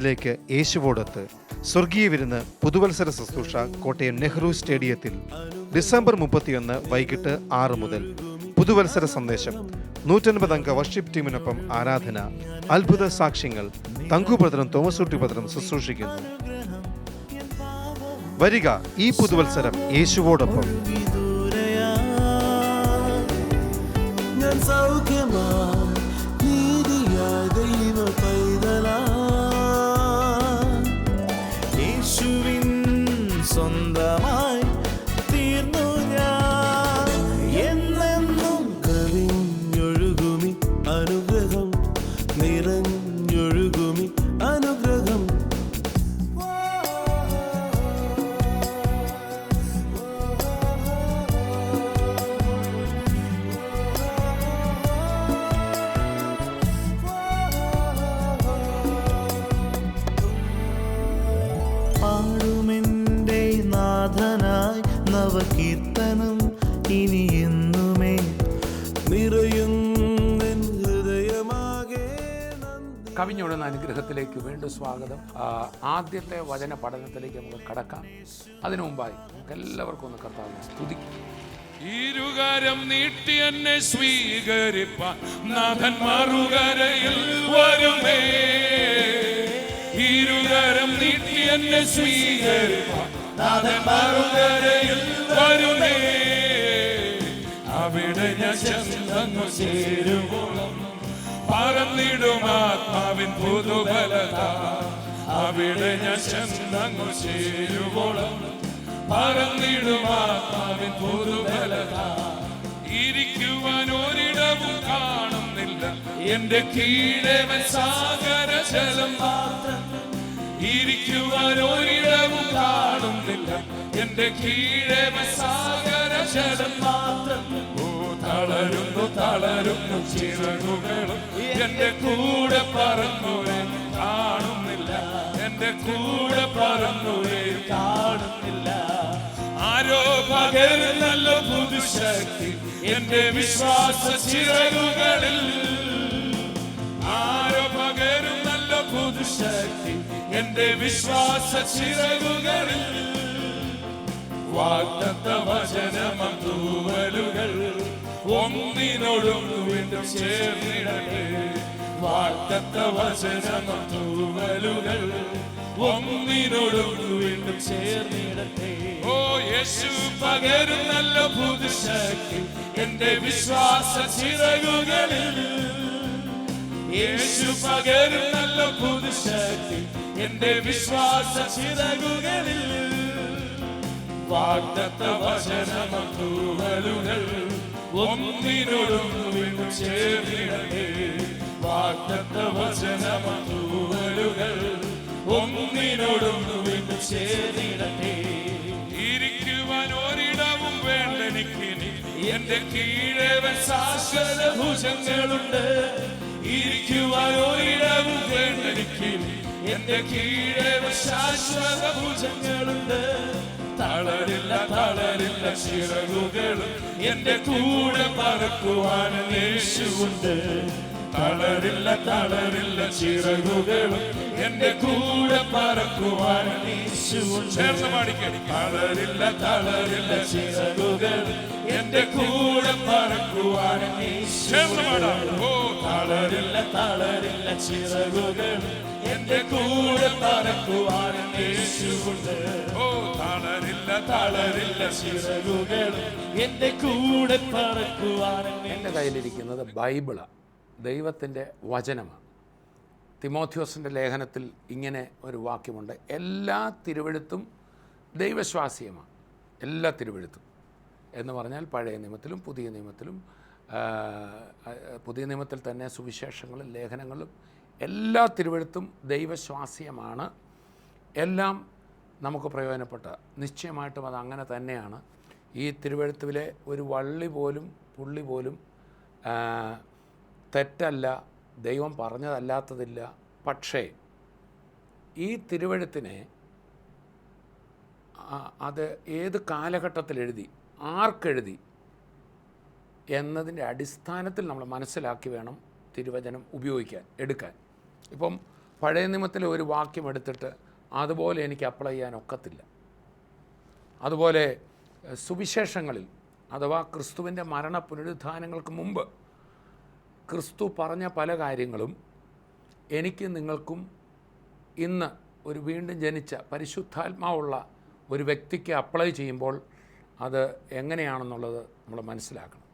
ലേക്ക് യേശുവോടൊത്ത് സ്വർഗീയ വിരുന്ന് പുതുവത്സര ശുശ്രൂഷ കോട്ടയം നെഹ്റു സ്റ്റേഡിയത്തിൽ ഡിസംബർ 31 വൈകിട്ട് 6 മുതൽ. പുതുവത്സര സന്ദേശം, 150 അംഗ വർഷിപ്പ് ടീമിനൊപ്പം ആരാധന, അത്ഭുത സാക്ഷ്യങ്ങൾ. തങ്കുഭദ്രം തോമസൂട്ടിഭദ്രം ശുശ്രൂഷിക്കുന്നു. വരിക, ഈ പുതുവത്സരം യേശുവോടൊപ്പം. സ്വന്തമായി തീർന്നു ഞാൻ. എന്നെന്നും കവിഞ്ഞൊഴുകുമി അനുഗ്രഹം, നിറഞ്ഞൊഴുകുമി അനുഗ്രഹം. പാടുമെൻ്റെ നാഥനായി നവകീർത്തനം, ഇനി എന്നുമേ നിറയുന്നെൻ ഹൃദയമാകെ. കവിഞ്ഞൊഴുന്ന അനുഗ്രഹത്തിലേക്ക് വീണ്ടും സ്വാഗതം. ആദ്യത്തെ വചന പഠനത്തിലേക്ക് നമുക്ക് കടക്കാം. അതിനു മുമ്പായി നമുക്ക് എല്ലാവർക്കും ഒന്ന് കർത്താവിനെ സ്തുതിക്കാം. ഇരുകരം നീട്ടി എന്നെ സ്വീകരിപ്പാൻ നാഥൻ മറുകരയിൽ വരുമേ. ഇരുകരം നീട്ടി എന്നെ സ്വീകരിപ്പാൻ നാഥൻ മറുകരയിൽ വരുമേ. അവിടെ ഞാൻ ചെന്നങ്ങു ചേരുവോളം പറന്നിടും ആത്മാവിൻ പുതുബലത. അവിടെ ഞാൻ ചെന്നങ്ങു ചേരുവോളം പറന്നിടും ആത്മാവിൻ പുതുബലത. ഇരിക്കുവാൻ ഒരിടവും കാണുന്നില്ല, എന്റെ കീഴവൻ സാഗര ജലം മാത്രം. ഇരിക്കുവാൻ ഒരിടവും കാണുന്നില്ല, എന്റെ കീഴവൻ സാഗര ജലം മാത്രം. ഓ തളരുന്നു തളരുന്നു ചിറകുകളും, എന്റെ കൂടെ പറന്നുവേ കാണുന്നില്ല, എന്റെ കൂടെ പറന്നുവേ കാണുന്നില്ല. ആരോ പകരുന്നല്ലോ പുതുശക്തി എന്റെ വിശ്വാസ ചിറകുകളിൽ. ആരോ പകരുന്നല്ലോ പുതുശക്തി എന്റെ വിശ്വാസ ചിറകുകളിൽ. വാഗ്ദത്ത വചനമം തൂവലുകൾ ഒന്നിനോടും വീണ്ടും ചേർന്നിടട്ടെ. വാഗ്ദത്ത വചനമം തൂവലുകൾ ഒന്നിനോടും വീണ്ടും ചേർന്നിടട്ടെ. ഓ യേശു പകരുന്നല്ലോ പുതുശക്തി എന്റെ വിശ്വാസ ചിറകുകളിൽ. യേശു പകരുന്നല്ലോ പുതുശക്തി എന്റെ വിശ്വാസ ചിറകുകളിൽ. വാഗ്ദത്ത വചനമം തൂവലുകൾ ഒന്നിനോടും വീണ്ടും ചേർന്നിടട്ടെ. വാഗ്ദത്ത വചനമം തൂവലുകൾ ഒന്നിനോടും വീണ്ടും ചേർന്നിടട്ടെ. ഇരിക്കുവാൻ ഒരിടവും വേണ്ടെനിക്കിനി, എന്റെ കീഴവൻ ശാശ്വത ഭുജങ്ങളുണ്ട്. ഇരിക്കുവാൻ ഒരിടവും വേണ്ടെനിക്കിനി, എന്റെ കീഴവൻ ശാശ്വത ഭുജങ്ങളുണ്ട്. തളരില്ല തളരില്ല ചിറകുകളും, എന്റെ കൂടെ പറക്കുവാൻ യേശുവുണ്ട്. തളരില്ല തളരില്ല ചിറകുകളും, എന്റെ കൂടെ പറക്കുവാൻ യേശുവുണ്ട്. ചേർന്ന് പാടിക്കടി. തളരില്ല തളരില്ല ചിറകുകളും, എന്റെ കൂടെ പറക്കുവാൻ യേശുവുണ്ട്. ഓ തളരില്ല തളരില്ല ചിറകുകളും, എന്റെ കൂടെ പറക്കുവാൻ യേശുവുണ്ട്. ഓ തളരില്ല തളരില്ല ചിറകുകളും, എന്റെ കൂടെ പറക്കുവാൻ. എൻ്റെ കയ്യിലിരിക്കുന്നത് ബൈബിളാണ്, ദൈവത്തിൻ്റെ വചനമാണ്. തിമോഥെയോസിൻ്റെ ലേഖനത്തിൽ ഇങ്ങനെ ഒരു വാക്യമുണ്ട്: എല്ലാ തിരുവെഴുത്തും ദൈവശ്വാസീയമാണ്. എല്ലാ തിരുവെഴുത്തും എന്ന് പറഞ്ഞാൽ പഴയ നിയമത്തിലും പുതിയ നിയമത്തിലും, പുതിയ നിയമത്തിൽ തന്നെ സുവിശേഷങ്ങളും ലേഖനങ്ങളും എല്ലാ തിരുവെഴുത്തും ദൈവശ്വാസീയമാണ്. എല്ലാം നമുക്ക് പ്രയോജനപ്പെട്ട, നിശ്ചയമായിട്ടും അത് അങ്ങനെ തന്നെയാണ്. ഈ തിരുവെഴുത്തിലെ ഒരു വള്ളി പോലും പുള്ളി പോലും തെറ്റല്ല, ദൈവം പറഞ്ഞതല്ലാത്തതില്ല. പക്ഷേ ഈ തിരുവെഴുത്തിനെ അത് ഏത് കാലഘട്ടത്തിൽ എഴുതി, ആർക്കെഴുതി എന്നതിൻ്റെ അടിസ്ഥാനത്തിൽ നമ്മൾ മനസ്സിലാക്കി വേണം തിരുവചനം എടുക്കാൻ. ഇപ്പം പഴയ നിയമത്തിലെ ഒരു വാക്യം എടുത്തിട്ട് അതുപോലെ എനിക്ക് അപ്ലൈ ചെയ്യാൻ ഒക്കത്തില്ല. അതുപോലെ സുവിശേഷങ്ങളിൽ അഥവാ ക്രിസ്തുവിൻ്റെ മരണ പുനരുത്ഥാനങ്ങൾക്ക് മുമ്പ് ക്രിസ്തു പറഞ്ഞ പല കാര്യങ്ങളും എനിക്ക് നിങ്ങൾക്കും ഇന്ന് ഒരു വീണ്ടും ജനിച്ച പരിശുദ്ധാത്മാവുള്ള ഒരു വ്യക്തിക്ക് അപ്ലൈ ചെയ്യുമ്പോൾ അത് എങ്ങനെയാണെന്നുള്ളത് നമ്മൾ മനസ്സിലാക്കണം.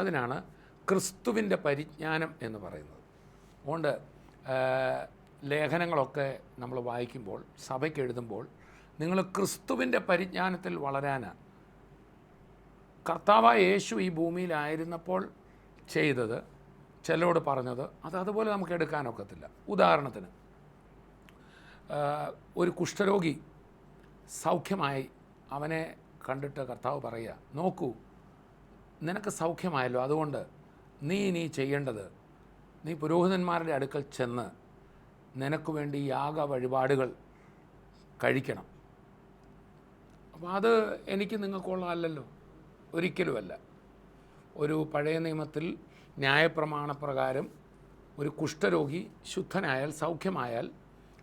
അതിനാണ് ക്രിസ്തുവിൻ്റെ പരിജ്ഞാനം എന്ന് പറയുന്നത്. അതുകൊണ്ട് ലേഖനങ്ങളൊക്കെ നമ്മൾ വായിക്കുമ്പോൾ, സഭയ്ക്ക് എഴുതുമ്പോൾ, നിങ്ങൾ ക്രിസ്തുവിൻ്റെ പരിജ്ഞാനത്തിൽ വളരാനാണ്. കർത്താവായ യേശു ഈ ഭൂമിയിലായിരുന്നപ്പോൾ ചെയ്തത്, ചിലരോട് പറഞ്ഞത്, അതുപോലെ നമുക്ക് എടുക്കാനൊക്കത്തില്ല. ഉദാഹരണത്തിന് ഒരു കുഷ്ഠരോഗി സൗഖ്യമായി, അവനെ കണ്ടിട്ട് കർത്താവ് പറയുക, നോക്കൂ നിനക്ക് സൗഖ്യമായല്ലോ, അതുകൊണ്ട് നീ ഇനി ചെയ്യേണ്ടത് നീ പുരോഹിതന്മാരുടെ അടുക്കൽ ചെന്ന് നിനക്ക് വേണ്ടി യാഗ വഴിപാടുകൾ കഴിക്കണം. അപ്പോൾ അത് എനിക്ക് നിങ്ങൾക്കുള്ളതല്ലല്ലോ, ഒരിക്കലുമല്ല. ഒരു പഴയ നിയമത്തിൽ ന്യായപ്രമാണപ്രകാരം ഒരു കുഷ്ഠരോഗി ശുദ്ധനായാൽ, സൗഖ്യമായാൽ,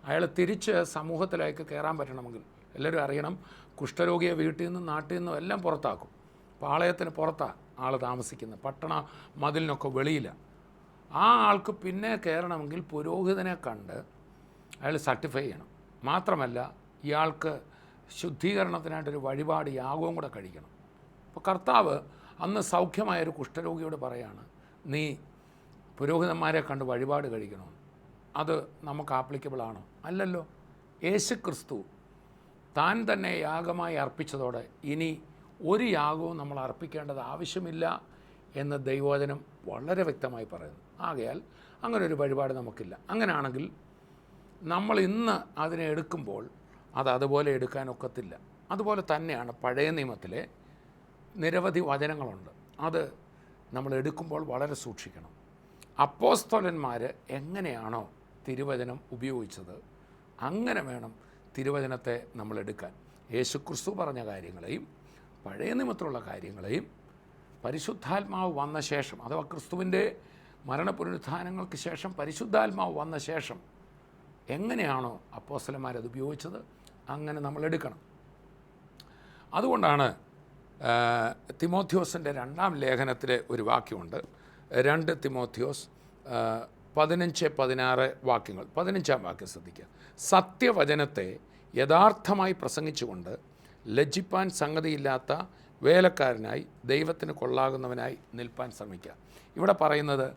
അയാൾ തിരിച്ച് സമൂഹത്തിലേക്ക് കയറാൻ പറ്റണമെങ്കിൽ എല്ലാവരും അറിയണം, കുഷ്ഠരോഗിയെ വീട്ടിൽ നിന്നും നാട്ടിൽ നിന്നും എല്ലാം പുറത്താക്കും. പാളയത്തിന് പുറത്താണ് ആൾ താമസിക്കുന്നത്, പട്ടണ മതിലിനൊക്കെ വെളിയില്ല. ആ ആൾക്ക് പിന്നെ കയറണമെങ്കിൽ പുരോഹിതനെ കണ്ട് അയാൾ സർട്ടിഫൈ ചെയ്യണം. മാത്രമല്ല ഇയാൾക്ക് ശുദ്ധീകരണത്തിനായിട്ടൊരു വഴിപാട് യാഗവും കൂടെ കഴിക്കണം. അപ്പോൾ കർത്താവ് അന്ന് സൗഖ്യമായൊരു കുഷ്ഠരോഗിയോട് പറയാണ്, നീ പുരോഹിതന്മാരെ കണ്ട് വഴിപാട് കഴിക്കണമെന്ന്. അത് നമുക്ക് ആപ്ലിക്കബിൾ ആണോ? അല്ലല്ലോ. യേശു ക്രിസ്തു താൻ തന്നെ യാഗമായി അർപ്പിച്ചതോടെ ഇനി ഒരു യാഗവും നമ്മൾ അർപ്പിക്കേണ്ടത് ആവശ്യമില്ല എന്ന് ദൈവവചനം വളരെ വ്യക്തമായി പറയുന്നു. ആകയാൽ അങ്ങനെ ഒരു വഴിപാട് നമുക്കില്ല. അങ്ങനെയാണെങ്കിൽ നമ്മൾ ഇന്ന് അതിനെ എടുക്കുമ്പോൾ അത് അതുപോലെ എടുക്കാനൊക്കത്തില്ല. അതുപോലെ തന്നെയാണ് പഴയ നിയമത്തിലെ നിരവധി വചനങ്ങളുണ്ട്. അത് നമ്മൾ എടുക്കുമ്പോൾ വളരെ സൂക്ഷിക്കണം. അപ്പോസ്തലന്മാർ എങ്ങനെയാണോ തിരുവചനം ഉപയോഗിച്ചത് അങ്ങനെ വേണം തിരുവചനത്തെ നമ്മൾ എടുക്കാൻ. യേശുക്രിസ്തു പറഞ്ഞ കാര്യങ്ങളെയും പഴയ നിയമത്തിലുള്ള കാര്യങ്ങളെയും പരിശുദ്ധാത്മാവ് വന്ന ശേഷം, അഥവാ ക്രിസ്തുവിൻ്റെ മരണപുനരുത്ഥാനങ്ങൾക്ക് ശേഷം പരിശുദ്ധാത്മാവ് വന്ന ശേഷം എങ്ങനെയാണോ അപ്പോസ്തലന്മാരത് ഉപയോഗിച്ചത് അങ്ങനെ നമ്മൾ എടുക്കണം. അതുകൊണ്ടാണ് തിമോഥെയോസിൻ്റെ 2-ാം ലേഖനത്തിലെ ഒരു വാക്യമുണ്ട്. 2 തിമോഥെയോസ് 15-16 വാക്യങ്ങൾ. 15-ാം വാക്യം ശ്രദ്ധിക്കുക. സത്യവചനത്തെ യഥാർത്ഥമായി പ്രസംഗിച്ചുകൊണ്ട് ലജ്ജിപ്പാൻ സംഗതിയില്ലാത്ത വേലക്കാരനായി ദൈവത്തിന് കൊള്ളാകുന്നവനായി നിൽപ്പാൻ ശ്രമിക്കുക. ഇവിടെ പറയുന്നത്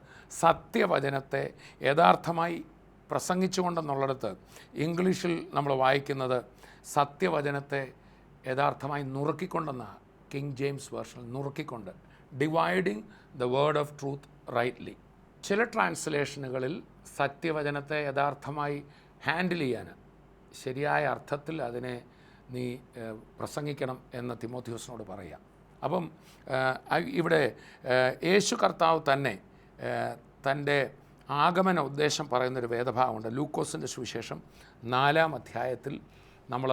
സത്യവചനത്തെ യഥാർത്ഥമായി പ്രസംഗിച്ചുകൊണ്ടെന്നുള്ളിടത്ത് ഇംഗ്ലീഷിൽ നമ്മൾ വായിക്കുന്നത് സത്യവചനത്തെ യഥാർത്ഥമായി നുറുക്കിക്കൊണ്ടെന്നാണ്. കിങ് ജെയിംസ് വേർഷൻ നുറുക്കിക്കൊണ്ട്, dividing the word of truth rightly. ചില ട്രാൻസ്ലേഷനുകളിൽ സത്യവചനത്തെ യഥാർത്ഥമായി ഹാൻഡിൽ ചെയ്യാൻ, ശരിയായ അർത്ഥത്തിൽ അതിനെ നീ പ്രസംഗിക്കണം എന്ന് തിമോഥെയോസിനോട് പറയാം. അപ്പം ഇവിടെ യേശു കർത്താവ് തന്നെ തൻ്റെ ആഗമന ഉദ്ദേശം പറയുന്നൊരു വേദഭാഗമുണ്ട്. ലൂക്കോസിൻ്റെ സുവിശേഷം 4-ാം അധ്യായത്തിൽ നമ്മൾ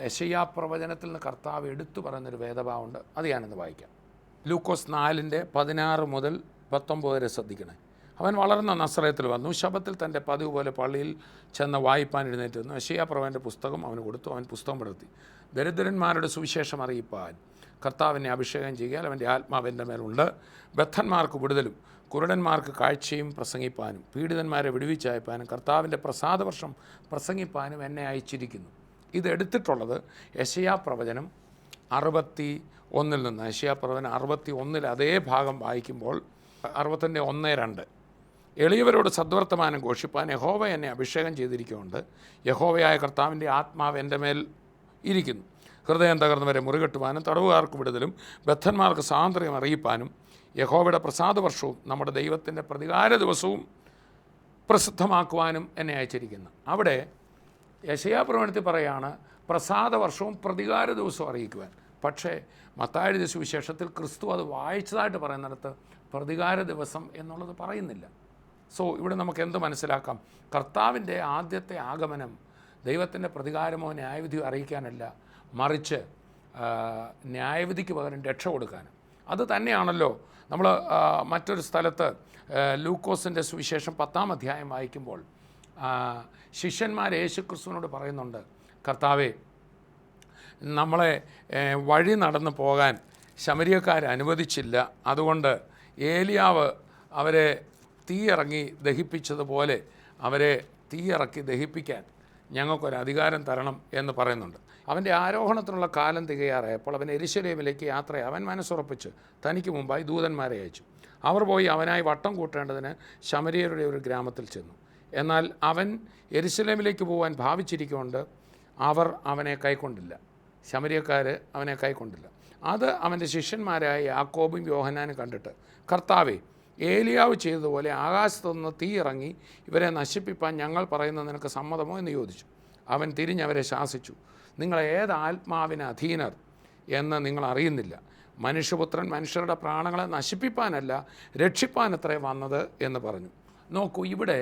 യെശയ്യാ പ്രവചനത്തിൽ നിന്ന് കർത്താവ് എടുത്തു പറയുന്നൊരു വേദഭാഗമുണ്ട്. അത് ഞാനൊന്ന് വായിക്കാം. ലൂക്കോസ് 4-16 മുതൽ 19 വരെ ശ്രദ്ധിക്കണേ. അവൻ വളർന്ന നസറേത്തിൽ വന്നു. ശബ്ബത്തിൽ തൻ്റെ പതിവ് പോലെ പള്ളിയിൽ ചെന്ന് വായിപ്പാൻ എഴുന്നേറ്റ് വന്നു. യെശയ്യാ പ്രവചൻ്റെ പുസ്തകം അവന് കൊടുത്തു. അവൻ പുസ്തകം പടർത്തി. ദരിദ്രന്മാരുടെ സുവിശേഷം അറിയിപ്പാൻ കർത്താവിനെ അഭിഷേകം ചെയ്യാൻ അവൻ്റെ ആത്മാവ് എൻ്റെ മേലുണ്ട്. ബദ്ധന്മാർക്ക് വിടുതലും കുരുടന്മാർക്ക് കാഴ്ചയും പ്രസംഗിപ്പാനും പീഡിതന്മാരെ വിടുവിച്ചയപ്പാനും കർത്താവിൻ്റെ പ്രസാദവർഷം പ്രസംഗിപ്പാനും എന്നെ അയച്ചിരിക്കുന്നു. ഇതെടുത്തിട്ടുള്ളത് യെശയ്യാ പ്രവചനം 61 നിന്ന്. യെശയ്യാ പ്രവചനം 61 അതേ ഭാഗം വായിക്കുമ്പോൾ 61:1-2 എളിയവരോട് സദ്വർത്തമാനം ഘോഷിപ്പാൻ യഹോവ എന്നെ അഭിഷേകം ചെയ്തിരിക്കുന്നുണ്ട്. യഹോവയായ കർത്താവിൻ്റെ ആത്മാവ് എൻ്റെ മേൽ ഇരിക്കുന്നു. ഹൃദയം തകർന്നവരെ മുറികെട്ടുവാനും തടവുകാർക്ക് വിടുതലും ബദ്ധന്മാർക്ക് സ്വാതന്ത്ര്യം അറിയിപ്പാനും യഹോവയുടെ പ്രസാദവർഷവും നമ്മുടെ ദൈവത്തിൻ്റെ പ്രതികാര ദിവസവും പ്രസിദ്ധമാക്കുവാനും എന്നെ അയച്ചിരിക്കുന്നു. അവിടെ യെശയ്യാ പ്രവചനത്തിൽ പറയാണ് പ്രസാദവർഷവും പ്രതികാര ദിവസവും അറിയിക്കുവാൻ. പക്ഷേ മത്തായിയുടെ സുവിശേഷത്തിൽ ക്രിസ്തു അത് വായിച്ചതായിട്ട് പറയുന്നിടത്ത് പ്രതികാര ദിവസം എന്നുള്ളത് പറയുന്നില്ല. സോ ഇവിടെ നമുക്ക് എന്ത് മനസ്സിലാക്കാം? കർത്താവിൻ്റെ ആദ്യത്തെ ആഗമനം ദൈവത്തിൻ്റെ പ്രതികാരമോ ന്യായവിധിയോ അറിയിക്കാനല്ല, മറിച്ച് ന്യായവിധിക്ക് പകരം രക്ഷ കൊടുക്കാനും. അത് തന്നെയാണല്ലോ നമ്മൾ മറ്റൊരു സ്ഥലത്ത് ലൂക്കോസിൻ്റെ സുവിശേഷം 10-ാം അധ്യായം വായിക്കുമ്പോൾ ശിഷ്യന്മാർ യേശുക്രിസ്തുവിനോട് പറയുന്നുണ്ട്, കർത്താവേ, നമ്മളെ വഴി നടന്നു പോകാൻ ശമരിയക്കാർ അനുവദിച്ചില്ല, അതുകൊണ്ട് ഏലിയാവ് അവരെ തീയിറങ്ങി ദഹിപ്പിച്ചതുപോലെ അവരെ തീയിറക്കി ദഹിപ്പിക്കാൻ ഞങ്ങൾക്കൊരധികാരം തരണം എന്ന് പറയുന്നുണ്ട്. അവൻ്റെ ആരോഹണത്തിനുള്ള കാലം തികയാറായപ്പോൾ അവൻ യെരൂശലേമിലേക്ക് യാത്രയായി. അവൻ മനസ്സുറപ്പിച്ച് തനിക്ക് മുമ്പായി ദൂതന്മാരെ അയച്ചു. അവർ പോയി അവനായി വട്ടം കൂട്ടേണ്ടതിന് ശമര്യരുടെ ഒരു ഗ്രാമത്തിൽ ചെന്നു. എന്നാൽ അവൻ യെരൂശലേമിലേക്ക് പോകാൻ ഭാവിച്ചിരിക്കൊണ്ട് അവർ അവനെ കൈക്കൊണ്ടില്ല. ശമര്യക്കാർ അവനെ കൈക്കൊണ്ടില്ല. അത് അവൻ്റെ ശിഷ്യന്മാരായ യാക്കോബും യോഹന്നാനും കണ്ടിട്ട്, കർത്താവേ, ഏലിയാവ് ചെയ്തതുപോലെ ആകാശത്തുനിന്ന് തീ ഇറങ്ങി ഇവരെ നശിപ്പിപ്പാൻ ഞങ്ങൾ പറയുന്നത് നിനക്ക് സമ്മതമോ എന്ന് ചോദിച്ചു. അവൻ തിരിഞ്ഞവരെ ശാസിച്ചു, നിങ്ങൾ ഏത് ആത്മാവിന് അധീനർ എന്ന് നിങ്ങൾ അറിയുന്നില്ല. മനുഷ്യപുത്രൻ മനുഷ്യരുടെ പ്രാണങ്ങളെ നശിപ്പിപ്പാനല്ല രക്ഷിപ്പാനത്രേ വന്നത് എന്ന് പറഞ്ഞു. നോക്കൂ, ഇവിടെ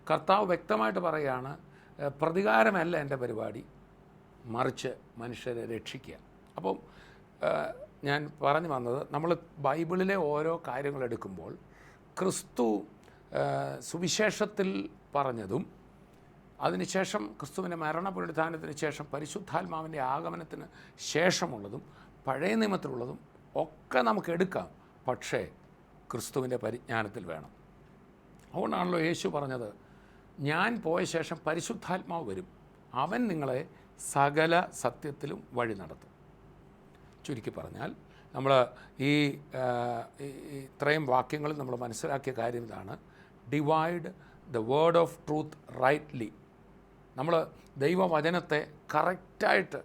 കർത്താവ് വ്യക്തമായിട്ട് പറയുകയാണ്, പ്രതികാരമല്ല എൻ്റെ പരിപാടി, മറിച്ച് മനുഷ്യരെ രക്ഷിക്കുക. അപ്പം ഞാൻ പറഞ്ഞു വന്നത്, നമ്മൾ ബൈബിളിലെ ഓരോ കാര്യങ്ങൾ എടുക്കുമ്പോൾ ക്രിസ്തു സുവിശേഷത്തിൽ പറഞ്ഞതും അതിനുശേഷം ക്രിസ്തുവിൻ്റെ മരണപുനരുത്ഥാനത്തിന് ശേഷം പരിശുദ്ധാത്മാവിൻ്റെ ആഗമനത്തിന് ശേഷമുള്ളതും പഴയ നിയമത്തിലുള്ളതും ഒക്കെ നമുക്ക് എടുക്കാം, പക്ഷേ ക്രിസ്തുവിൻ്റെ പരിജ്ഞാനത്തിൽ വേണം. അതുകൊണ്ടാണല്ലോ യേശു പറഞ്ഞത്, ഞാൻ പോയ ശേഷം പരിശുദ്ധാത്മാവ് വരും, അവൻ നിങ്ങളെ സകല സത്യത്തിലും വഴി നടത്തും. ചുരുക്കി പറഞ്ഞാൽ നമ്മൾ ഇത്രയും വാക്യങ്ങളിൽ നമ്മൾ മനസ്സിലാക്കിയ കാര്യം ഇതാണ്: divide the word of truth rightly. നമ്മൾ ദൈവവചനത്തെ കറക്റ്റായിട്ട്,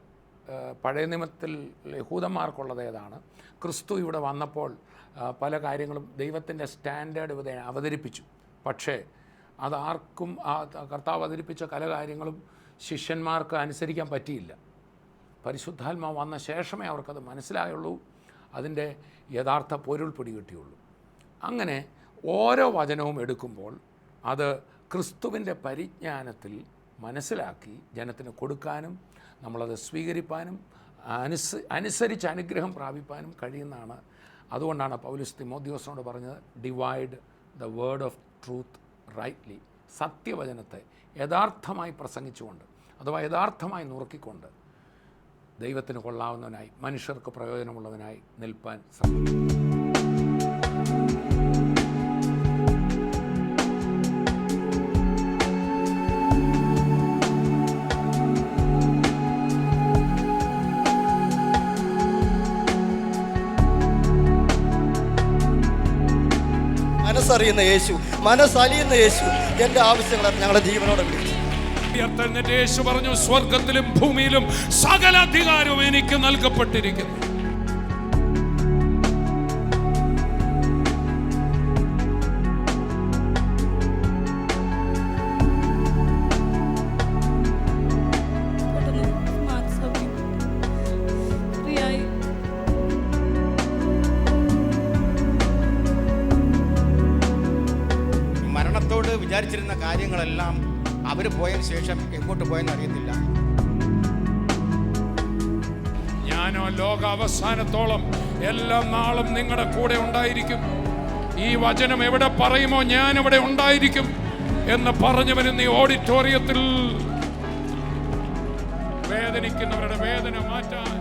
പഴയ നിയമത്തിൽ യഹൂദന്മാർക്കുള്ളത് ഏതാണ്, ക്രിസ്തു ഇവിടെ വന്നപ്പോൾ പല കാര്യങ്ങളും ദൈവത്തിൻ്റെ സ്റ്റാൻഡേർഡ് ഇവിടെ അവതരിപ്പിച്ചു. പക്ഷേ അതാർക്കും കർത്താവ് അവതരിപ്പിച്ച പല കാര്യങ്ങളും ശിഷ്യന്മാർക്ക് അനുസരിക്കാൻ പറ്റിയില്ല. പരിശുദ്ധാത്മാവ് വന്ന ശേഷമേ അവർക്കത് മനസ്സിലായുള്ളൂ, അതിൻ്റെ യഥാർത്ഥ പൊരുൾ പിടികിട്ടിയുള്ളൂ. അങ്ങനെ ഓരോ വചനവും എടുക്കുമ്പോൾ അത് ക്രിസ്തുവിൻ്റെ പരിജ്ഞാനത്തിൽ മനസ്സിലാക്കി ജനത്തിന് കൊടുക്കാനും നമ്മളത് സ്വീകരിപ്പാനും അനുസരിച്ച് അനുഗ്രഹം പ്രാപിപ്പാനും കഴിയുന്നതാണ്. അതുകൊണ്ടാണ് പൗലോസ് തിമോഥെയോസിനോട് പറഞ്ഞത്, divide the word of truth rightly. സത്യവചനത്തെ യഥാർത്ഥമായി പ്രസംഗിച്ചുകൊണ്ട്, അഥവാ യഥാർത്ഥമായി നുറുക്കിക്കൊണ്ട് ദൈവത്തിന് കൊള്ളാവുന്നവനായി, മനുഷ്യർക്ക് പ്രയോജനമുള്ളവനായി നിൽപ്പാൻ സാധിക്കും. മനസ്സറിയുന്ന യേശു, മനസ്സലിയുന്ന യേശു എൻ്റെ ആവശ്യങ്ങൾ ഞങ്ങളുടെ ജീവനോടെ വിളിച്ചു. യേശു പറഞ്ഞു, സ്വർഗത്തിലും ഭൂമിയിലും സകല അധികാരവും എനിക്ക് നൽകപ്പെട്ടിരിക്കുന്നു. മരണത്തോട് വിചാരിച്ചിരുന്ന കാര്യങ്ങളെല്ലാം അവർ പോയതിനു ശേഷം എങ്ങോട്ട് പോയെന്ന് അറിയത്തില്ല. ഞാനോ ലോക അവസാനത്തോളം എല്ലാ നാളും നിങ്ങളുടെ കൂടെ ഉണ്ടായിരിക്കും. ഈ വചനം എവിടെ പറയുമോ ഞാൻ ഇവിടെ ഉണ്ടായിരിക്കും എന്ന് പറഞ്ഞവൻ ഈ ഓഡിറ്റോറിയത്തിൽ വേദനിക്കുന്നവരുടെ വേദന മാറ്റാൻ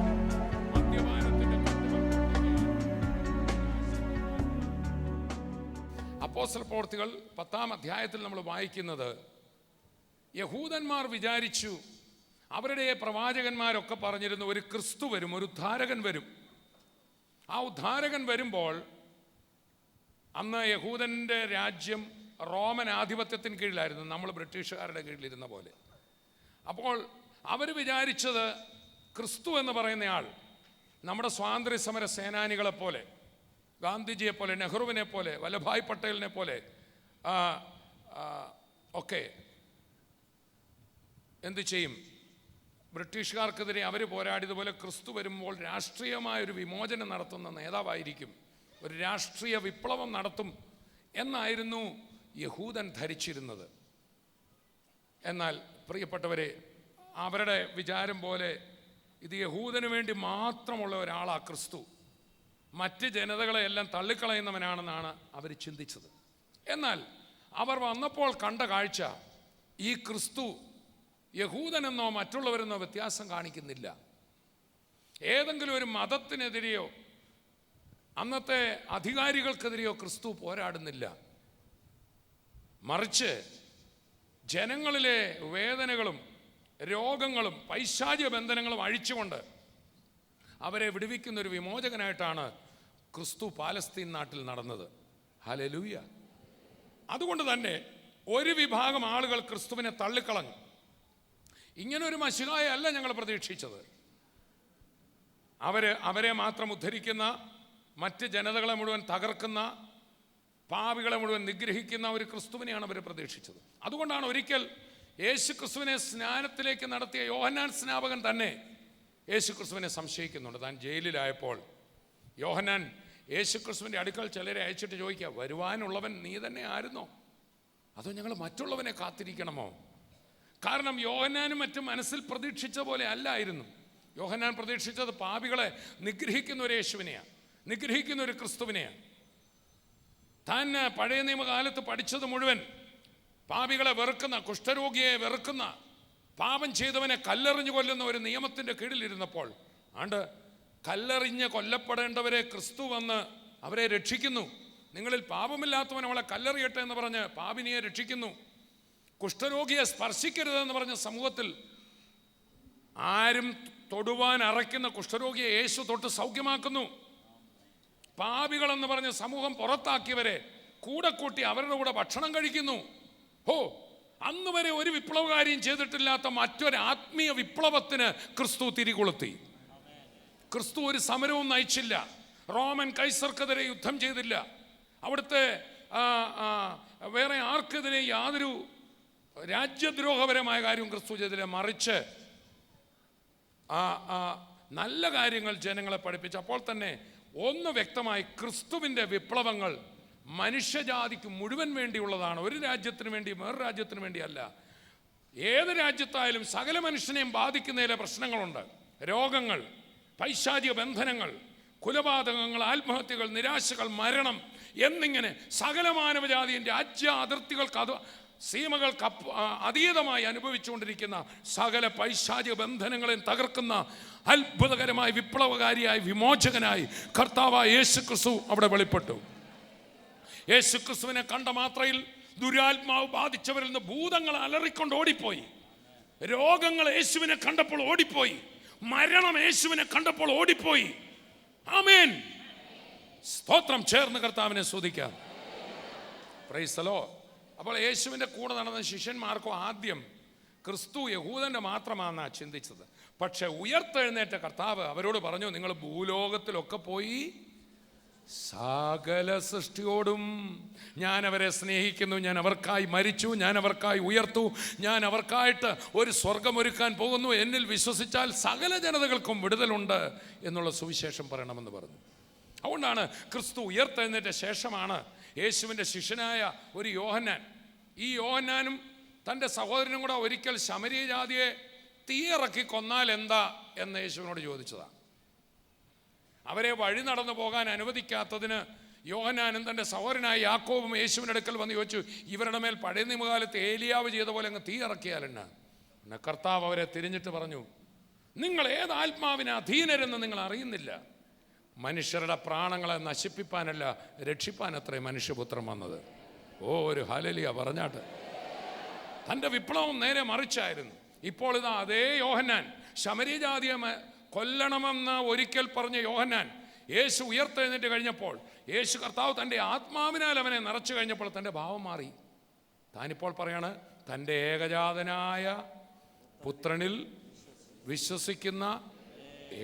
അപ്പോസ്തല പ്രവൃത്തികൾ 10-ാം അധ്യായത്തിൽ നമ്മൾ വായിക്കുന്നത്, യഹൂദന്മാർ വിചാരിച്ചു, അവരുടെ പ്രവാചകന്മാരൊക്കെ പറഞ്ഞിരുന്നു, ഒരു ക്രിസ്തു വരും, ഒരു ഉദ്ധാരകൻ വരും. ആ ഉദ്ധാരകൻ വരുമ്പോൾ അന്ന് യഹൂദൻ്റെ രാജ്യം റോമൻ ആധിപത്യത്തിന് കീഴിലായിരുന്നു, നമ്മൾ ബ്രിട്ടീഷുകാരുടെ കീഴിലിരുന്ന പോലെ. അപ്പോൾ അവർ വിചാരിച്ചത് ക്രിസ്തു എന്ന് പറയുന്നയാൾ നമ്മുടെ സ്വാതന്ത്ര്യ സമര സേനാനികളെപ്പോലെ, ഗാന്ധിജിയെ പോലെ, നെഹ്റുവിനെ പോലെ, വല്ലഭായ് പട്ടേലിനെ പോലെ ഒക്കെ എന്തു ചെയ്യും, ബ്രിട്ടീഷുകാർക്കെതിരെ അവർ പോരാടിയതുപോലെ ക്രിസ്തു വരുമ്പോൾ രാഷ്ട്രീയമായൊരു വിമോചനം നടത്തുന്ന നേതാവായിരിക്കും, ഒരു രാഷ്ട്രീയ വിപ്ലവം നടത്തും എന്നായിരുന്നു യഹൂദൻ ധരിച്ചിരുന്നത്. എന്നാൽ പ്രിയപ്പെട്ടവരെ, അവരുടെ വിചാരം പോലെ ഇത് യഹൂദന് വേണ്ടി മാത്രമുള്ള ഒരാളാ ക്രിസ്തു, മറ്റ് ജനതകളെയെല്ലാം തള്ളിക്കളയുന്നവനാണെന്നാണ് അവർ ചിന്തിച്ചത്. എന്നാൽ അവർ വന്നപ്പോൾ കണ്ട കാഴ്ച, ഈ ക്രിസ്തു യഹൂദനെന്നോ മറ്റുള്ളവരെന്നോ വ്യത്യാസം കാണിക്കുന്നില്ല. ഏതെങ്കിലും ഒരു മതത്തിനെതിരെയോ അന്നത്തെ അധികാരികൾക്കെതിരെയോ ക്രിസ്തു പോരാടുന്നില്ല. മറിച്ച് ജനങ്ങളിലെ വേദനകളും രോഗങ്ങളും പൈശാചിക ബന്ധനങ്ങളും അഴിച്ചുകൊണ്ട് അവരെ വിടുവിക്കുന്ന ഒരു വിമോചകനായിട്ടാണ് ക്രിസ്തു പാലസ്തീൻ നാട്ടിൽ നടന്നത്. ഹല്ലേലൂയ. അതുകൊണ്ട് തന്നെ ഒരു വിഭാഗം ആളുകൾ ക്രിസ്തുവിനെ തള്ളിക്കളഞ്ഞു. ഇങ്ങനൊരു മശിഹായെ അല്ല ഞങ്ങൾ പ്രതീക്ഷിച്ചത്. അവരെ മാത്രം ഉദ്ധരിക്കുന്ന, മറ്റ് ജനതകളെ മുഴുവൻ തകർക്കുന്ന, പാപികളെ മുഴുവൻ നിഗ്രഹിക്കുന്ന ഒരു ക്രിസ്തുവിനെയാണ് അവർ പ്രതീക്ഷിച്ചത്. അതുകൊണ്ടാണ് ഒരിക്കൽ യേശു ക്രിസ്തുവിനെ സ്നാനത്തിലേക്ക് നടത്തിയ യോഹന്നാൻ സ്നാപകൻ തന്നെ യേശു ക്രിസ്തുവിനെ സംശയിക്കുന്നുണ്ട്. താൻ ജയിലിലായപ്പോൾ യോഹന്നാൻ യേശു ക്രിസ്തുവിൻ്റെ അടുക്കൽ ചിലരെ അയച്ചിട്ട് ചോദിക്കുക, വരുവാനുള്ളവൻ നീ തന്നെ ആയിരുന്നോ, അതോ ഞങ്ങൾ മറ്റുള്ളവനെ കാത്തിരിക്കണമോ? കാരണം യോഹന്നാനും മറ്റും മനസ്സിൽ പ്രതീക്ഷിച്ച പോലെ അല്ലായിരുന്നു. യോഹന്നാൻ പ്രതീക്ഷിച്ചത് പാപികളെ നിഗ്രഹിക്കുന്ന ഒരു യേശുവിനെയാണ്, നിഗ്രഹിക്കുന്ന ഒരു ക്രിസ്തുവിനെയാണ്. താൻ പഴയ നിയമകാലത്ത് പഠിച്ചത് മുഴുവൻ പാപികളെ വെറുക്കുന്ന, കുഷ്ഠരോഗിയെ വെറുക്കുന്ന, പാപം ചെയ്തവനെ കല്ലെറിഞ്ഞു കൊല്ലുന്ന ഒരു നിയമത്തിൻ്റെ കീഴിലിരുന്നപ്പോൾ ആണ്ട് കല്ലെറിഞ്ഞ് കൊല്ലപ്പെടേണ്ടവരെ ക്രിസ്തു വന്ന് അവരെ രക്ഷിക്കുന്നു. നിങ്ങളിൽ പാപമില്ലാത്തവൻ അവളെ കല്ലെറിയട്ടെ എന്ന് പറഞ്ഞ് പാപിനിയെ രക്ഷിക്കുന്നു. കുഷ്ഠരോഗിയെ സ്പർശിക്കരുതെന്ന് പറഞ്ഞ സമൂഹത്തിൽ ആരും തൊടുവാൻ അറയ്ക്കുന്ന കുഷ്ഠരോഗിയെ യേശു തൊട്ട് സൗഖ്യമാക്കുന്നു. പാപികളെന്ന് പറഞ്ഞ് സമൂഹം പുറത്താക്കിയവരെ കൂടെ കൂട്ടി അവരുടെ കൂടെ ഭക്ഷണം കഴിക്കുന്നു. അന്ന് വരെ ഒരു വിപ്ലവകാരിയും ചെയ്തിട്ടില്ലാത്ത മറ്റൊരു ആത്മീയ വിപ്ലവത്തിന് ക്രിസ്തു തിരികൊളുത്തി. ക്രിസ്തു ഒരു സമരവും നയിച്ചില്ല, റോമൻ കൈസർക്കെതിരെ യുദ്ധം ചെയ്തില്ല, അവിടുത്തെ വേറെ ആർക്കെതിരെ യാതൊരു രാജ്യദ്രോഹപരമായ കാര്യവും ക്രിസ്തു ചെയ്തില്ല. മറിച്ച് നല്ല കാര്യങ്ങൾ ജനങ്ങളെ പഠിപ്പിച്ചു. അപ്പോൾ തന്നെ ഒന്ന് വ്യക്തമായി, ക്രിസ്തുവിൻ്റെ വിപ്ലവങ്ങൾ മനുഷ്യജാതിക്ക് മുഴുവൻ വേണ്ടിയുള്ളതാണ്. ഒരു രാജ്യത്തിന് വേണ്ടി വേറെ രാജ്യത്തിന് വേണ്ടിയല്ല. ഏത് രാജ്യത്തായാലും സകല മനുഷ്യനെയും ബാധിക്കുന്നതിലെ പ്രശ്നങ്ങളുണ്ട്. രോഗങ്ങൾ, പൈശാചിക ബന്ധനങ്ങൾ, കുലപാതകങ്ങൾ, ആത്മഹത്യകൾ, നിരാശകൾ, മരണം എന്നിങ്ങനെ സകല മാനവജാതിയും രാജ്യ അതിർത്തികൾക്ക് സീമകൾക്ക് അതീതമായി അനുഭവിച്ചുകൊണ്ടിരിക്കുന്ന സകല പൈശാചിക ബന്ധനങ്ങളെയും തകർക്കുന്ന അത്ഭുതകരമായ വിപ്ലവകാരിയായി വിമോചകനായി കർത്താവായ യേശു ക്രിസ്തു അവിടെ വെളിപ്പെട്ടു. യേശു ക്രിസ്തുവിനെ കണ്ട മാത്രയിൽ ദുരാത്മാവ് ബാധിച്ചവരിൽ നിന്ന് ഭൂതങ്ങൾ അലറിക്കൊണ്ട് ഓടിപ്പോയി. രോഗങ്ങൾ യേശുവിനെ കണ്ടപ്പോൾ ഓടിപ്പോയി. മരണം യേശുവിനെ കണ്ടപ്പോൾ ഓടിപ്പോയി. ആമേൻ. സ്തോത്രം. ചേർന്ന് കർത്താവിനെ സ്തുതിക്കാം. Praise the Lord. അപ്പോൾ യേശുവിൻ്റെ കൂടെ നടന്ന ശിഷ്യന്മാർക്കോ ആദ്യം ക്രിസ്തു യഹൂദൻ്റെ മാത്രമാണെന്നാണ് ചിന്തിച്ചത്. പക്ഷെ ഉയർത്തെഴുന്നേറ്റ കർത്താവ് അവരോട് പറഞ്ഞു, നിങ്ങൾ ഭൂലോകത്തിലൊക്കെ പോയി സകല സൃഷ്ടിയോടും ഞാൻ അവരെ സ്നേഹിക്കുന്നു, ഞാൻ അവർക്കായി മരിച്ചു, ഞാൻ അവർക്കായി ഉയർത്തു, ഞാൻ അവർക്കായിട്ട് ഒരു സ്വർഗമൊരുക്കാൻ പോകുന്നു, എന്നിൽ വിശ്വസിച്ചാൽ സകല ജനതകൾക്കും വിടുതലുണ്ട് എന്നുള്ള സുവിശേഷം പറയണമെന്ന് പറഞ്ഞു. അതുകൊണ്ടാണ് ക്രിസ്തു ഉയർത്തെഴുന്നേറ്റ ശേഷമാണ് യേശുവിൻ്റെ ശിഷ്യനായ ഒരു യോഹന്നാൻ, ഈ യോഹന്നാനും തൻ്റെ സഹോദരനും കൂടെ ഒരിക്കൽ ശമരിയ ജാതിയെ തീയിറക്കി കൊന്നാൽ എന്താ എന്ന് യേശുവിനോട് ചോദിച്ചതാണ്. അവരെ വഴി നടന്നു പോകാൻ അനുവദിക്കാത്തതിന് യോഹന്നാനും തൻ്റെ സഹോദരനായ യാക്കോബും യേശുവിൻ്റെ അടുക്കൽ വന്ന് ചോദിച്ചു, ഇവരുടെ മേൽ പഴയ നിയമകാലത്ത് ഏലിയാവ് ചെയ്ത പോലെ അങ്ങ് തീ ഇറക്കിയാലെന്ന്. പിന്നെ കർത്താവ് അവരെ തിരിഞ്ഞിട്ട് പറഞ്ഞു, നിങ്ങൾ ഏത് ആത്മാവിന് അധീനരെന്ന് നിങ്ങൾ അറിയുന്നില്ല. മനുഷ്യരുടെ പ്രാണങ്ങളെ നശിപ്പിപ്പാനല്ല, രക്ഷിപ്പാനത്രേ മനുഷ്യപുത്രൻ വന്നത്. ഒരു ഹല്ലേലൂയ പറഞ്ഞാട്ട്. തൻ്റെ വിപ്ലവം നേരെ മറിച്ചായിരുന്നു. ഇപ്പോൾ ഇതാ അതേ യോഹന്നാൻ, ശമരിയ ജാതിയെ കൊല്ലണമെന്ന് ഒരിക്കൽ പറഞ്ഞ യോഹന്നാൻ, യേശു ഉയർത്തെഴുന്നേറ്റ് കഴിഞ്ഞപ്പോൾ, യേശു കർത്താവ് തൻ്റെ ആത്മാവിനാൽ അവനെ നിറച്ചു കഴിഞ്ഞപ്പോൾ തൻ്റെ ഭാവം മാറി. താനിപ്പോൾ പറയാണ്, തൻ്റെ ഏകജാതനായ പുത്രനിൽ വിശ്വസിക്കുന്ന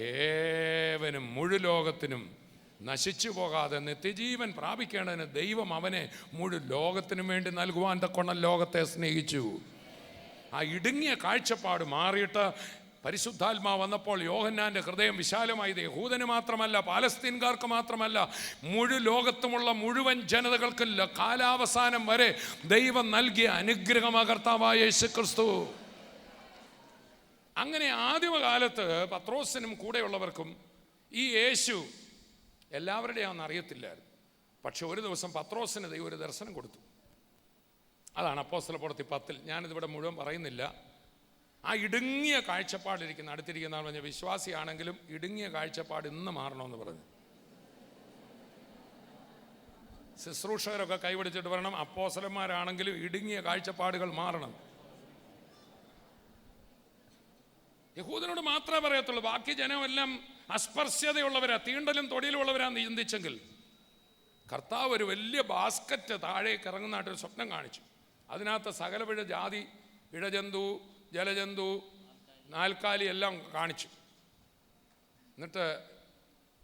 ഏവനും മുഴുലോകത്തിനും നശിച്ചു പോകാതെ നിത്യജീവൻ പ്രാപിക്കേണ്ടതിന് ദൈവം അവനെ മുഴു ലോകത്തിനും വേണ്ടി നൽകുവാൻ തക്കവണ്ണം ലോകത്തെ സ്നേഹിച്ചു. ആ ഇടുങ്ങിയ കാഴ്ചപ്പാട് മാറിയിട്ട് പരിശുദ്ധാത്മാവ് വന്നപ്പോൾ യോഹന്നാൻ്റെ ഹൃദയം വിശാലമായത് യഹൂദന് മാത്രമല്ല, പാലസ്തീൻകാർക്ക് മാത്രമല്ല, മുഴു ലോകത്തുമുള്ള മുഴുവൻ ജനതകൾക്കും കാലാവസാനം വരെ ദൈവം നൽകിയ അനുഗ്രഹമാ കർത്താവായ യേശു ക്രിസ്തു. അങ്ങനെ ആദ്യമകാലത്ത് പത്രോസിനും കൂടെയുള്ളവർക്കും ഈ യേശു എല്ലാവരുടെയാണെന്ന് അറിയത്തില്ലായിരുന്നു. പക്ഷെ ഒരു ദിവസം പത്രോസിന് ദൈവം ഒരു ദർശനം കൊടുത്തു. അതാണ് അപ്പോസ്തലപ്രവൃത്തി 10. ഞാനിതിവിടെ മുഴുവൻ പറയുന്നില്ല. ആ ഇടുങ്ങിയ കാഴ്ചപ്പാടിരിക്കുന്ന അടുത്തിരിക്കുന്ന ആൾ പറഞ്ഞ വിശ്വാസിയാണെങ്കിലും ഇടുങ്ങിയ കാഴ്ചപ്പാട് ഇന്ന് മാറണമെന്ന് പറഞ്ഞു. ശുശ്രൂഷകരൊക്കെ കൈപിടിച്ചിട്ട് പറയണം, അപ്പോസ്തലന്മാരാണെങ്കിലും ഇടുങ്ങിയ കാഴ്ചപ്പാടുകൾ മാറണം. യഹൂദനോട് മാത്രമേ പറയത്തുള്ളൂ. ബാക്കി ജനമെല്ലാം അസ്പർശ്യതയുള്ളവരാ, തീണ്ടലും തൊടിയിലുള്ളവരാന്ന് ചിന്തിച്ചെങ്കിൽ കർത്താവ് ഒരു വലിയ ബാസ്ക്കറ്റ് താഴേക്ക് ഇറങ്ങുന്നതായിട്ടൊരു സ്വപ്നം കാണിച്ചു. അതിനകത്ത് സകലവിധ ജാതി, ഇഴജന്തു, ജലജന്തു, നാൽക്കാലി എല്ലാം കാണിച്ചു. എന്നിട്ട്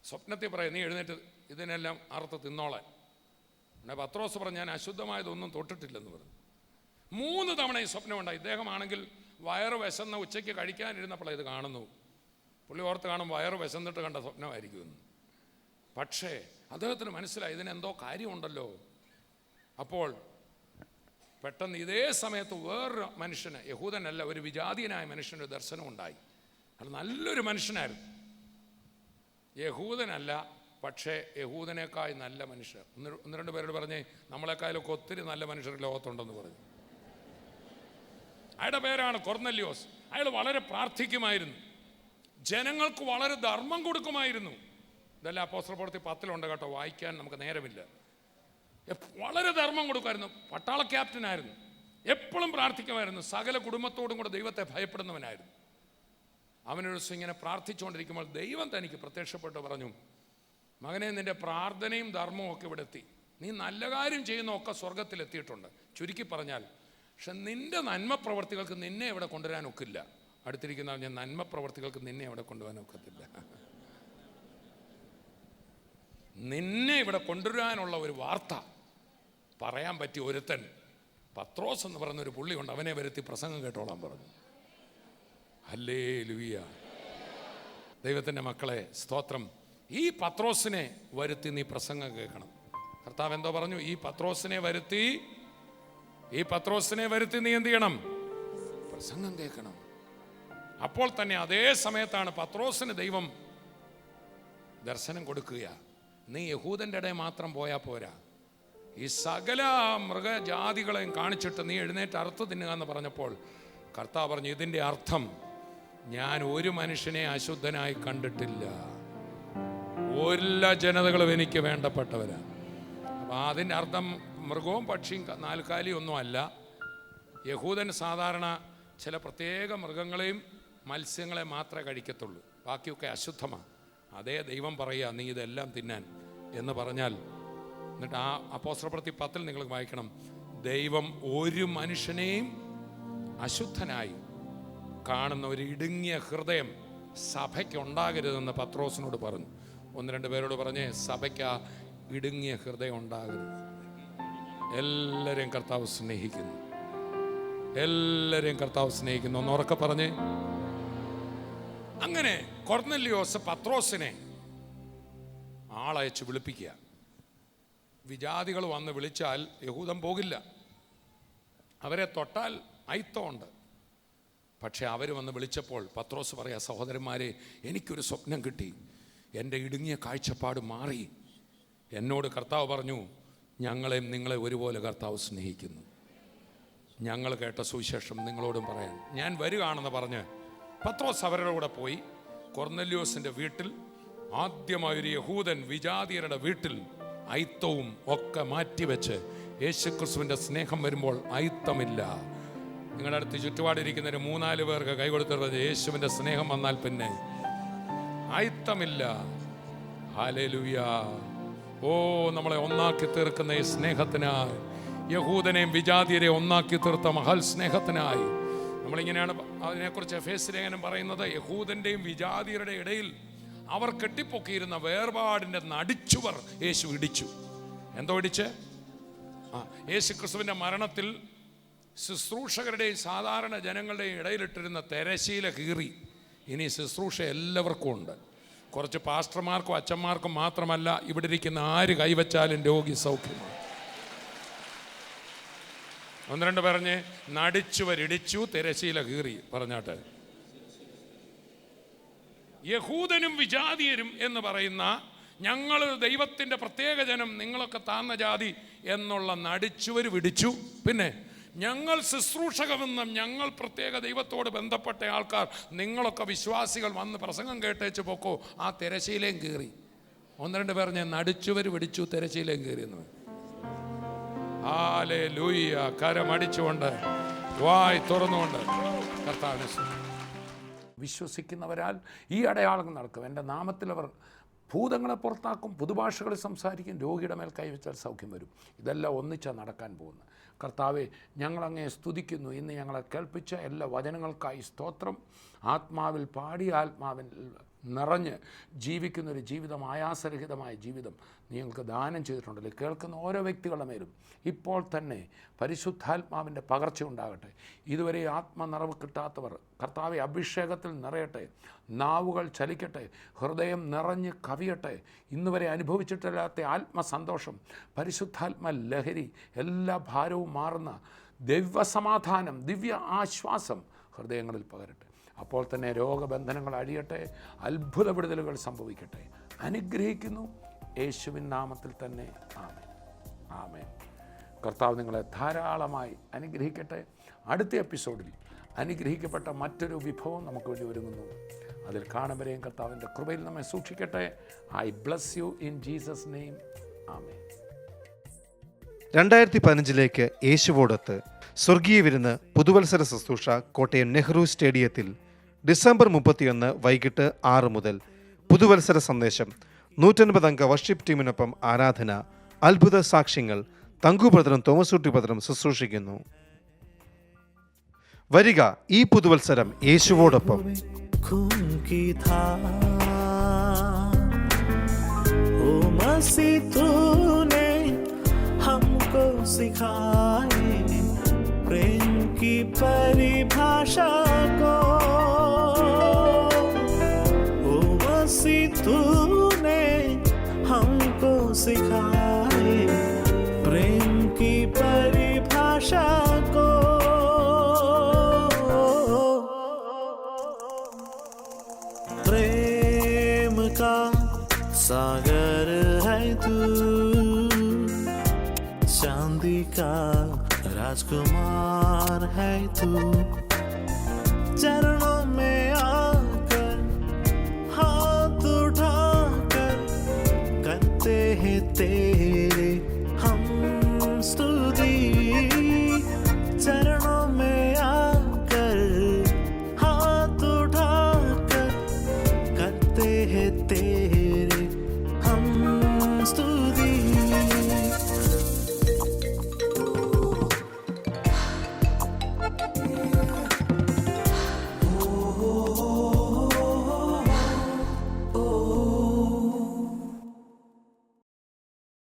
സ്വപ്നത്തിൽ പറയും, നീ എഴുന്നേറ്റ് ഇതിനെല്ലാം അറുത്ത് തിന്നോളാൻ. പിന്നെ പത്രോസ് പറഞ്ഞു, ഞാൻ അശുദ്ധമായതൊന്നും തൊട്ടിട്ടില്ലെന്ന് പറഞ്ഞു. 3 തവണ ഈ സ്വപ്നമുണ്ടായി. ഇദ്ദേഹമാണെങ്കിൽ വയറ് വിശന്ന ഉച്ചയ്ക്ക് കഴിക്കാനിരുന്നപ്പോൾ ഇത് കാണുന്നു. പുള്ളി ഓർത്ത് കാണും വയറ് വിശന്നിട്ട് കണ്ട സ്വപ്നമായിരിക്കുമെന്ന്. പക്ഷേ അദ്ദേഹത്തിന് മനസ്സിലായി ഇതിനെന്തോ കാര്യമുണ്ടല്ലോ. അപ്പോൾ പെട്ടെന്ന് ഇതേ സമയത്ത് വേറൊരു മനുഷ്യന്, യഹൂദനല്ല, ഒരു വിജാതീയനായ മനുഷ്യനൊരു ദർശനം ഉണ്ടായി. അത് നല്ലൊരു മനുഷ്യനായിരുന്നു. യഹൂദനല്ല, പക്ഷേ യഹൂദനേക്കാൾ നല്ല മനുഷ്യർ. ഒന്ന് രണ്ട് പേരോട് പറഞ്ഞേ, നമ്മളെക്കാളൊക്കെ ഒത്തിരി നല്ല മനുഷ്യർ ലോകത്തുണ്ടെന്ന് പറഞ്ഞു. അയാളുടെ പേരാണ് കൊർന്നല്യോസ്. അയാൾ വളരെ പ്രാർത്ഥിക്കുമായിരുന്നു, ജനങ്ങൾക്ക് വളരെ ധർമ്മം കൊടുക്കുമായിരുന്നു. ഇതെല്ലാം അപ്പോസ്തലപ്രവൃത്തി 10 കേട്ടോ, വായിക്കാൻ നമുക്ക് നേരമില്ല. വളരെ ധർമ്മം കൊടുക്കുമായിരുന്നു. പട്ടാള ക്യാപ്റ്റനായിരുന്നു. എപ്പോഴും പ്രാർത്ഥിക്കുമായിരുന്നു. സകല കുടുംബത്തോടും കൂടെ ദൈവത്തെ ഭയപ്പെടുന്നവനായിരുന്നു. അവനൊരു ദിവസം ഇങ്ങനെ പ്രാർത്ഥിച്ചുകൊണ്ടിരിക്കുമ്പോൾ ദൈവം തനിക്ക് പ്രത്യക്ഷപ്പെട്ട് പറഞ്ഞു, മകനെ, നിന്റെ പ്രാർത്ഥനയും ധർമ്മവും ഒക്കെ ഇവിടെ എത്തി. നീ നല്ല കാര്യം ചെയ്യുന്നതൊക്കെ സ്വർഗത്തിലെത്തിയിട്ടുണ്ട്. ചുരുക്കി പറഞ്ഞാൽ, പക്ഷെ നിന്റെ നന്മ പ്രവർത്തികൾക്ക് നിന്നെ ഇവിടെ കൊണ്ടുവരാൻ ഒക്കില്ല. അടുത്തിരിക്കുന്ന ഞാൻ നന്മ പ്രവർത്തികൾക്ക് നിന്നെ ഇവിടെ കൊണ്ടുവരാൻ ഒക്കത്തില്ല. നിന്നെ ഇവിടെ കൊണ്ടുവരാനുള്ള ഒരു വാർത്ത പറയാൻ പറ്റിയ ഒരുത്തൻ പത്രോസ് എന്ന് പറയുന്നൊരു പുള്ളിയുണ്ട്. അവനെ വരുത്തി പ്രസംഗം കേട്ടോളാൻ പറഞ്ഞു. ഹല്ലേലൂയ. ദൈവത്തിൻ്റെ മക്കളെ, സ്തോത്രം. ഈ പത്രോസിനെ വരുത്തി നീ പ്രസംഗം കേൾക്കണം. കർത്താവ് എന്തോ പറഞ്ഞു? ഈ പത്രോസിനെ വരുത്തി നീ എന്ത് ചെയ്യണം? പ്രസംഗം കേൾക്കണം. അപ്പോൾ തന്നെ അതേ സമയത്താണ് പത്രോസിന് ദൈവം ദർശനം കൊടുക്കുക. നീ യഹൂദൻ്റെ ഇടയിൽ മാത്രം പോയാൽ പോരാ, ഈ സകല മൃഗജാതികളെയും കാണിച്ചിട്ട് നീ എഴുന്നേറ്റ് അറുത്ത് തിന്നുക എന്ന് പറഞ്ഞപ്പോൾ കർത്താവ് പറഞ്ഞു, ഇതിൻ്റെ അർത്ഥം ഞാൻ ഒരു മനുഷ്യനെ അശുദ്ധനായി കണ്ടിട്ടില്ല. എല്ലാ ജനതകളും എനിക്ക് വേണ്ടപ്പെട്ടവരാണ്. അപ്പം അതിൻ്റെ അർത്ഥം മൃഗവും പക്ഷിയും നാൽക്കാലിയും ഒന്നും അല്ല. യഹൂദൻ സാധാരണ ചില പ്രത്യേക മൃഗങ്ങളെയും മത്സ്യങ്ങളെ മാത്രമേ കഴിക്കത്തുള്ളൂ, ബാക്കിയൊക്കെ അശുദ്ധമാണ്. അതേ ദൈവം പറയുക, നീ ഇതെല്ലാം തിന്നാൻ എന്ന് പറഞ്ഞാൽ. എന്നിട്ട് ആ അപ്പോസ്തലപ്രവൃത്തി 10 നിങ്ങൾ വായിക്കണം. ദൈവം ഒരു മനുഷ്യനെയും അശുദ്ധനായി കാണുന്ന ഒരു ഇടുങ്ങിയ ഹൃദയം സഭയ്ക്ക് ഉണ്ടാകരുതെന്ന് പത്രോസിനോട് പറഞ്ഞു. 1-2 പേരോട് പറഞ്ഞേ, സഭയ്ക്ക് ആ ഇടുങ്ങിയ ഹൃദയം ഉണ്ടാകരുത്. എല്ലാവരെയും കർത്താവ് സ്നേഹിക്കുന്നു. എല്ലാവരെയും കർത്താവ് സ്നേഹിക്കുന്നു. ഒന്ന് ഉറക്കെ പറഞ്ഞേ. അങ്ങനെ കൊർന്നല്യോസ് പത്രോസിനെ ആളയച്ച് വിളിപ്പിക്കുക. വിജാതികൾ വന്ന് വിളിച്ചാൽ യഹൂദൻ പോകില്ല. അവരെ തൊട്ടാൽ അയിത്തമുണ്ട്. പക്ഷെ അവർ വന്ന് വിളിച്ചപ്പോൾ പത്രോസ് പറയാ, സഹോദരന്മാരെ, എനിക്കൊരു സ്വപ്നം കിട്ടി. എൻ്റെ ഇടുങ്ങിയ കാഴ്ചപ്പാട് മാറി. എന്നോട് കർത്താവ് പറഞ്ഞു, ഞങ്ങളെയും നിങ്ങളെ ഒരുപോലെ കർത്താവ് സ്നേഹിക്കുന്നു. ഞങ്ങൾ കേട്ട സുവിശേഷം നിങ്ങളോടും പറയാൻ ഞാൻ വരികയാണെന്ന് പറഞ്ഞ് പത്രോസ് അവരുടെ കൂടെ പോയി. കൊർന്നല്യോസിൻ്റെ വീട്ടിൽ ആദ്യമായൊരു യഹൂദൻ വിജാതിയരുടെ വീട്ടിൽ അയിത്തവും ഒക്കെ മാറ്റിവെച്ച്, യേശുക്രിസ്തുവിൻ്റെ സ്നേഹം വരുമ്പോൾ അയിത്തമില്ല. നിങ്ങളുടെ അടുത്ത് ചുറ്റുപാടിരിക്കുന്നൊരു 3-4 പേർക്ക് കൈ കൊടുത്തിട്ട്, യേശുവിൻ്റെ സ്നേഹം വന്നാൽ പിന്നെ അയിത്തമില്ല. ഹല്ലേലൂയ. ഓ, നമ്മളെ ഒന്നാക്കി തീർക്കുന്ന ഈ സ്നേഹത്തിനായി, യഹൂദനെയും വിജാതിയരെയും ഒന്നാക്കി തീർത്ത മഹൽ സ്നേഹത്തിനായി നമ്മളിങ്ങനെയാണ് അതിനെക്കുറിച്ച് എഫേസ്യ ലേഖനം പറയുന്നത്. യഹൂദൻ്റെയും വിജാതിയരുടെ ഇടയിൽ അവർ കെട്ടിപ്പൊക്കിയിരുന്ന വേർപാടിൻ്റെ നടിച്ചുവർ യേശു ഇടിച്ചു. എന്തോ ഇടിച്ച്? യേശു ക്രിസ്തുവിൻ്റെ മരണത്തിൽ ശുശ്രൂഷകരുടെയും സാധാരണ ജനങ്ങളുടെയും ഇടയിലിട്ടിരുന്ന തെരശീല കീറി. ഇനി ശുശ്രൂഷ എല്ലാവർക്കും ഉണ്ട്. കുറച്ച് പാസ്റ്റർമാർക്കും അച്ഛന്മാർക്കും മാത്രമല്ല, ഇവിടെ ഇരിക്കുന്ന ആര് കൈവച്ചാലും രോഗി സൗഖ്യമാണ്. 1-2 പറഞ്ഞ്, നടിച്ചുവരിടിച്ചു, തിരശീല കീറി പറഞ്ഞാട്ടെ. യഹൂദനും വിജാതീയരും എന്ന് പറയുന്ന ഞങ്ങൾ ദൈവത്തിൻ്റെ പ്രത്യേക ജനം, നിങ്ങളൊക്കെ താഴ്ന്ന ജാതി എന്നുള്ള നടിച്ചുവർ പിടിച്ചു. പിന്നെ ഞങ്ങൾ ശുശ്രൂഷകമെന്നും ഞങ്ങൾ പ്രത്യേക ദൈവത്തോട് ബന്ധപ്പെട്ട ആൾക്കാർ, നിങ്ങളൊക്കെ വിശ്വാസികൾ വന്ന് പ്രസംഗം കേട്ടേച്ച് പോക്കോ, ആ തിരശീലയും കയറി. ഒന്ന് രണ്ട് പേർ ഞാൻ നടിച്ചുവർ പിടിച്ചു, തിരശീലയും കയറി എന്ന്. ഹല്ലേലൂയ. കരമടിച്ചുകൊണ്ട് വായ് തുറന്നുകൊണ്ട് കർത്താവിനെ വിശ്വസിക്കുന്നവരാൽ ഈ അടയാളങ്ങൾ നടക്കും. എൻ്റെ നാമത്തിൽ അവർ ഭൂതങ്ങളെ പുറത്താക്കും, പുതുഭാഷകളിൽ സംസാരിക്കും, രോഗിയുടെ മേൽ കൈവച്ചാൽ സൗഖ്യം വരും. ഇതെല്ലാം ഒന്നിച്ചാണ് നടക്കാൻ പോകുന്നത്. കർത്താവെ, ഞങ്ങളങ്ങേ സ്തുതിക്കുന്നു. ഇന്ന് ഞങ്ങളെ കേൾപ്പിച്ച എല്ലാ വചനങ്ങൾക്കായി സ്തോത്രം. ആത്മാവിൽ പാടി ആത്മാവിൽ നിറഞ്ഞ് ജീവിക്കുന്നൊരു ജീവിതം, ആയാസരഹിതമായ ജീവിതം നീ ഞങ്ങൾക്ക് ദാനം ചെയ്തിട്ടുണ്ടല്ലോ. കേൾക്കുന്ന ഓരോ വ്യക്തികളുടെ മേലും ഇപ്പോൾ തന്നെ പരിശുദ്ധാത്മാവിൻ്റെ പകർച്ച ഉണ്ടാകട്ടെ. ഇതുവരെ ആത്മനിറവ് കിട്ടാത്തവർ കർത്താവെ അഭിഷേകത്തിൽ നിറയട്ടെ. നാവുകൾ ചലിക്കട്ടെ, ഹൃദയം നിറഞ്ഞ് കവിയട്ടെ. ഇന്നുവരെ അനുഭവിച്ചിട്ടില്ലാത്ത ആത്മസന്തോഷം, പരിശുദ്ധാത്മ ലഹരി, എല്ലാ ഭാരവും മാറുന്ന ദിവ്യസമാധാനം, ദിവ്യ ആശ്വാസം ഹൃദയങ്ങളിൽ പകരട്ടെ. അപ്പോൾ തന്നെ രോഗബന്ധനങ്ങൾ അഴിയട്ടെ, അത്ഭുത വിടുതലുകൾ സംഭവിക്കട്ടെ. അനുഗ്രഹിക്കുന്നു യേശുവിൻ നാമത്തിൽ തന്നെ. ആമേൻ, ആമേൻ. കർത്താവ് നിങ്ങളെ ധാരാളമായി അനുഗ്രഹിക്കട്ടെ. അടുത്ത എപ്പിസോഡിൽ അനുഗ്രഹിക്കപ്പെട്ട മറ്റൊരു വിഭവം നമുക്ക് വേണ്ടി ഒരുങ്ങുന്നു. അതിൽ കാണുമ്പോഴേയും കർത്താവിൻ്റെ കൃപയിൽ നമ്മെ സൂക്ഷിക്കട്ടെ. I bless you in Jesus name. ആമേൻ. 2015 യേശുവോടൊത്ത് സ്വർഗീയ വിരുന്ന് പുതുവത്സര ശുശ്രൂഷ കോട്ടയം നെഹ്റു സ്റ്റേഡിയത്തിൽ ഡിസംബർ 31 വൈകിട്ട് 6 മുതൽ. പുതുവത്സര സന്ദേശം, 150 അംഗ വർഷിപ്പ് ടീമിനൊപ്പം ആരാധന, അത്ഭുത സാക്ഷ്യങ്ങൾ. തങ്കു ബ്രദറും തോമസൂട്ടി ബ്രദറും ശുശ്രൂഷിക്കുന്നു. വരിക, ഈ പുതുവത്സരം യേശുവോടൊപ്പം. खून की धार ओ मसीह तूने हमको सिखाए प्रेम की परिभाषा को। ओ मसीह तूने हमको सिखाए प्रेम की परिभाषा को। प्रेम का सागर है तू, चांदी का राजकुमार है तू। चरणों में आकर हाथ उठाकर करते हैं तेरे हम स्तुति। चरणों में आकर हाथ उठाकर करते हैं तेरे